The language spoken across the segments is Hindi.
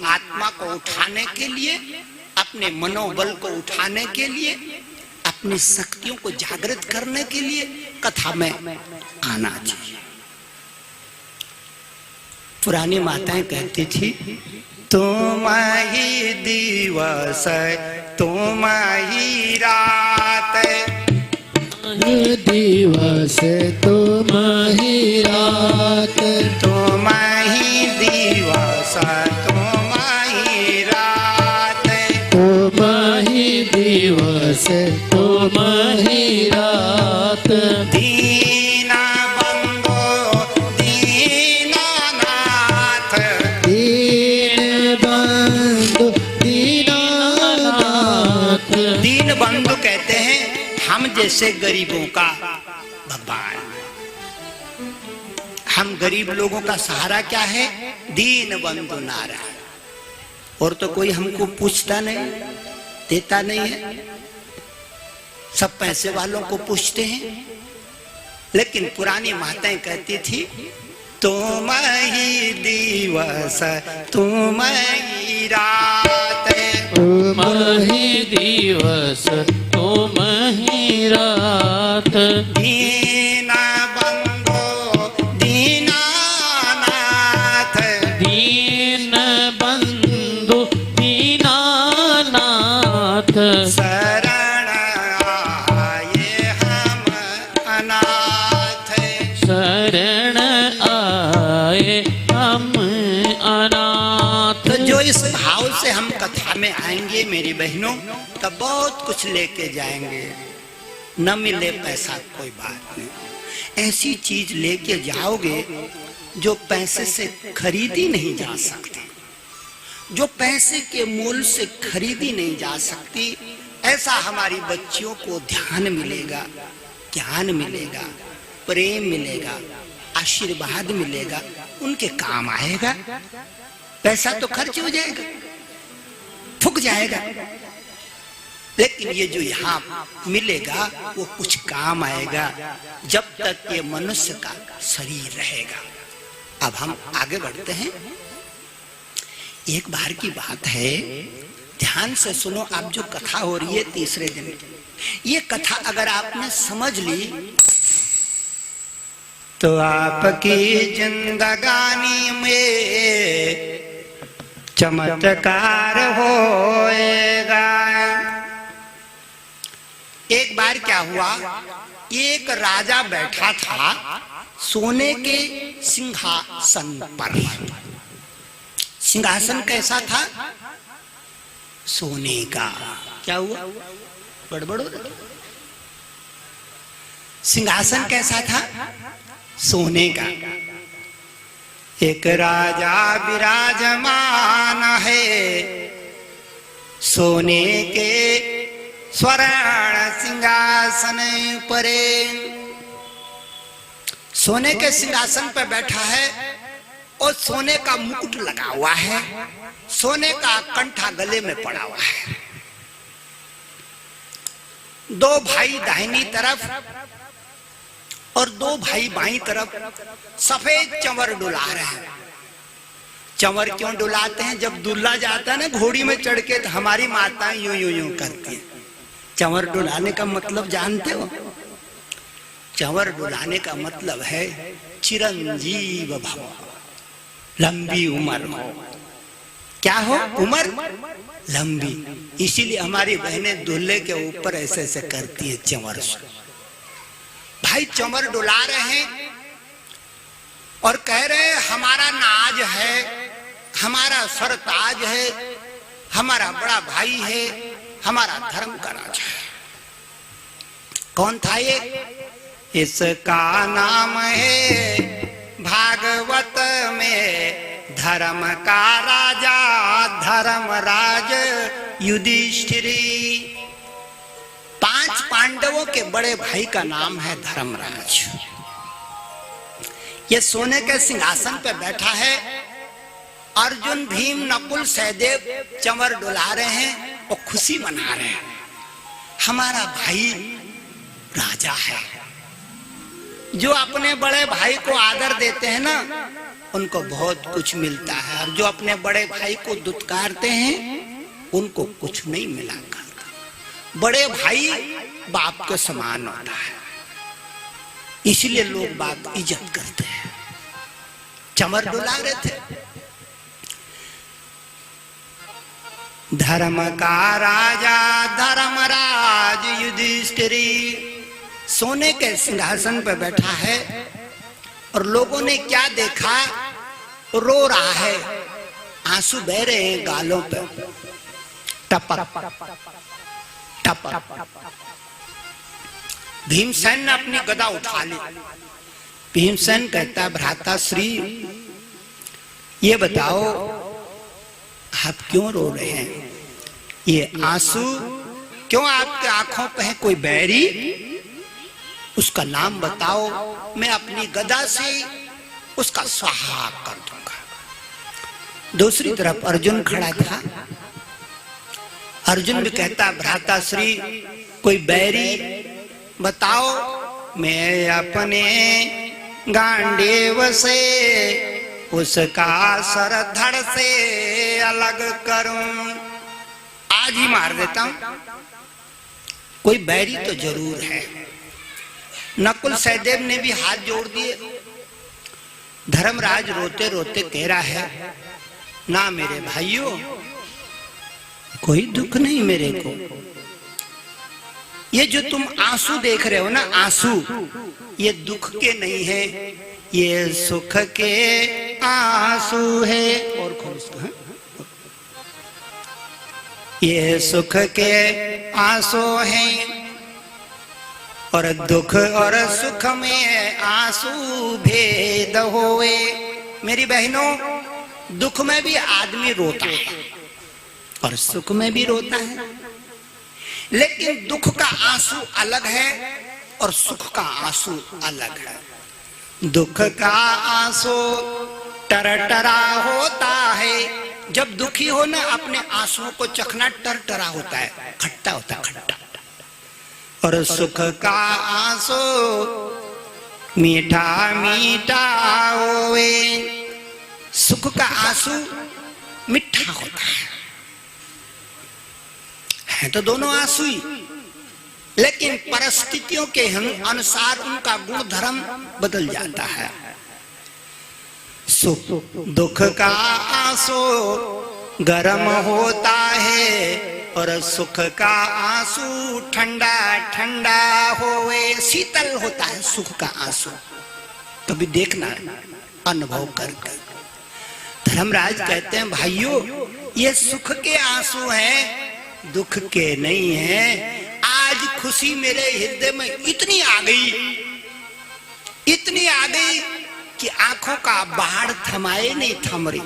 आत्मा को उठाने के लिए, अपने मनोबल को उठाने के लिए, अपनी शक्तियों को जागृत करने के लिए कथा में आना चाहिए। पुरानी माताएं कहती थी, तुम ही दिवस तुम ही रात, दिवस तुम ही रात, तुम ही दिवस तुम ही रात, तुम ही दिवस तुम ही रात, दीन बंधु दीनानाथ, दीन बंधु दीनानाथ। दीन बंधु कहते हैं हम जैसे गरीबों का भगवान। हम गरीब लोगों का सहारा क्या है? दीन बंधु नारायण। और तो कोई हमको पूछता नहीं, देता नहीं है। सब पैसे वालों को पूछते हैं। लेकिन पुरानी माताएं कहती थी, तुम ही दिवस तुम ही रात, तुम ही दिवस तुम ही रात, दीन बंधु दीनानाथ, दीन बंधु दीनानाथ। शरण आए हम अनाथ, शरण आए हम अनाथ। तो जो इस भाव से हम कथा में आएंगे मेरी बहनों, तो बहुत कुछ लेके जाएंगे। न मिले पैसा कोई बात नहीं, ऐसी चीज लेके जाओगे जो पैसे से खरीदी नहीं जा सकती, जो पैसे के मूल से खरीदी नहीं जा सकती। ऐसा हमारी बच्चियों को ध्यान मिलेगा, ज्ञान मिलेगा, प्रेम मिलेगा, आशीर्वाद मिलेगा, उनके काम आएगा। पैसा तो खर्च हो जाएगा, फूक जाएगा, लेकिन ये जो यहाँ मिलेगा वो कुछ काम आएगा जब तक ये मनुष्य का शरीर रहेगा। अब हम आगे बढ़ते हैं। एक बार की बात है, ध्यान से सुनो। अब जो कथा हो रही है तीसरे दिन, ये कथा अगर आपने समझ ली तो आपकी जिंदगानी में चमत्कार होएगा। एक बार क्या हुआ, एक राजा बैठा था सोने के सिंहासन पर। सिंहासन कैसा था? सोने का। क्या हुआ? गड़बड़ हो रहा? सिंहासन कैसा था? सोने का। एक राजा विराजमान है सोने के स्वर्ण सिंहासन पर। सोने के सिंहासन पर बैठा है और सोने का मुकुट लगा हुआ है, सोने का कंठा गले में पड़ा हुआ है। दो भाई दाहिनी तरफ और दो भाई बाईं तरफ सफेद चंवर डुला रहे हैं। चंवर क्यों डुलाते हैं? जब दूल्हा जाता है ना घोड़ी में चढ़ के, तो हमारी माताएं यूं यूं यूं करती हैं। चंवर डुलाने का मतलब जानते हो? चंवर डुलाने का मतलब है चिरंजीव भव, लंबी उम्र हो। क्या हो? उम्र लंबी। इसीलिए हमारी बहनें दूल्हे के ऊपर ऐसे ऐसे करती है चंवर से। भाई चंवर डुला रहे हैं और कह रहे हैं हमारा नाज है, हमारा सरताज है, हमारा बड़ा भाई है, हमारा धर्म का राज है। कौन था ये? इसका नाम है भागवत में धर्म का राजा धर्मराज युधिष्ठिरी। 5 पांडवों के बड़े भाई का नाम है धर्मराज। ये सोने के सिंहासन पर बैठा है। अर्जुन भीम नकुल सहदेव चंवर डुला रहे हैं और खुशी मना रहे हैं। हमारा भाई राजा है। जो अपने बड़े भाई को आदर देते हैं ना, उनको बहुत कुछ मिलता है, और जो अपने बड़े भाई को दुत्कारते हैं उनको कुछ नहीं मिला करता। बड़े भाई बाप के समान होता है, इसलिए लोग बाप इज्जत करते हैं। चमर डुला रहे थे। धर्म का राजा धर्मराज युधिष्ठिरी सोने के सिंहासन पर बैठा है, और लोगों ने क्या देखा, रो रहा है, आंसू बह रहे हैं गालों पर, टपक टपक। भीमसेन ने अपनी गदा उठा ली। भीमसेन कहता, भ्राता श्री ये बताओ आप क्यों रो रहे हैं? ये आंसू क्यों आपके आंखों पे है? कोई बैरी? उसका नाम बताओ, मैं अपनी गदा से उसका स्वाहा कर दूंगा। दूसरी तरफ अर्जुन खड़ा था। अर्जुन भी कहता, भ्राता श्री कोई बैरी बताओ, मैं अपने गांडीव से उसका सर धड़ से अलग करूं, आज ही मार देता हूं। कोई बैरी तो जरूर है। नकुल सहदेव ने भी हाथ जोड़ दिए। धर्मराज रोते रोते कह रहा है, ना मेरे भाइयों, कोई दुख नहीं मेरे को। ये जो तुम आंसू देख रहे हो ना, आंसू ये दुख के नहीं है, ये सुख के आंसू है। और खोल इसको, हाँ? ये सुख के आंसू हैं, और दुख और सुख में आंसू भेद होए। मेरी बहनों, दुख में भी आदमी रोता है और सुख में भी रोता है, लेकिन दुख का आंसू अलग है और सुख का आंसू अलग है। दुख का आंसू टरटरा होता है। जब दुखी हो ना, अपने आंसुओं को चखना टरटरा होता है, खट्टा होता है, खट्टा। और सुख का आंसू मीठा मीठा होवे। सुख का आंसू मीठा होता है तो दोनों आंसू ही, लेकिन परिस्थितियों के अनुसार उनका गुण धर्म बदल जाता है। सुख दुख का आंसू गर्म होता है, और सुख का आंसू ठंडा ठंडा होवे, शीतल होता है सुख का आंसू। कभी देखना, अनुभव करके। धर्मराज कहते हैं, भाइयों ये सुख के आंसू हैं, दुख के नहीं हैं। आज खुशी मेरे हृदय में इतनी आ गई, इतनी आ गई कि आंखों का बाढ़ थमाए नहीं थम रही।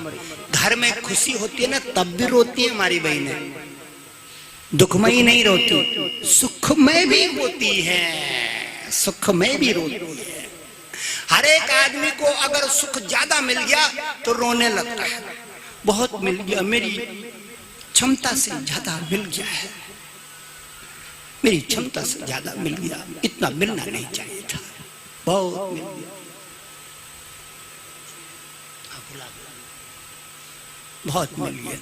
घर में खुशी होती है ना, तब भी रोती है हमारी बहनें, दुख में ही नहीं रोती, सुख में भी होती है, सुख में भी रोती है। हर एक आदमी को अगर सुख ज्यादा मिल गया तो रोने लगता है, बहुत मिल गया, मेरी क्षमता से ज्यादा मिल गया है, मेरी क्षमता से ज्यादा मिल गया, इतना मिलना नहीं चाहिए था, बहुत मिल गया, बहुत मिल गया।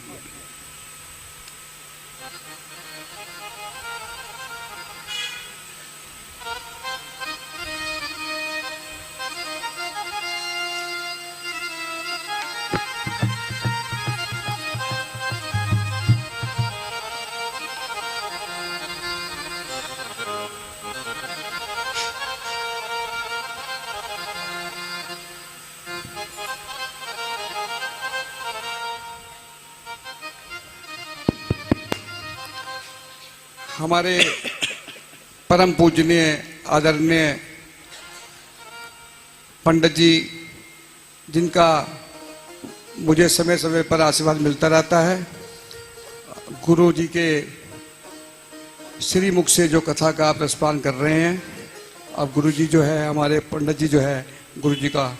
हमारे परम पूजनीय आदरणीय पंडित जी, जिनका मुझे समय समय पर आशीर्वाद मिलता रहता है, गुरु जी के श्रीमुख से जो कथा का आप रसपान कर रहे हैं, अब गुरु जी जो है, हमारे पंडित जी जो है, गुरु जी का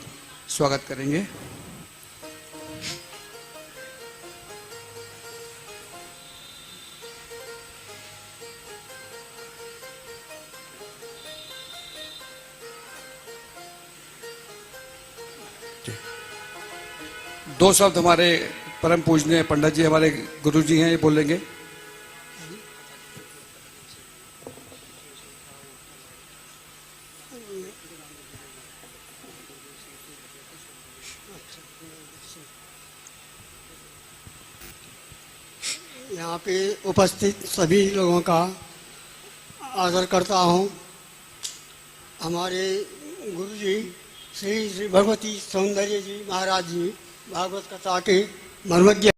स्वागत करेंगे। दो शब्द हमारे परम पूजनीय पंडित जी हमारे गुरु जी हैं, ये बोलेंगे। यहाँ पे उपस्थित सभी लोगों का आदर करता हूँ। हमारे गुरु जी श्री श्री भगवती सौंदर्य जी महाराज जी भागवत कथा के मर्मज्ञ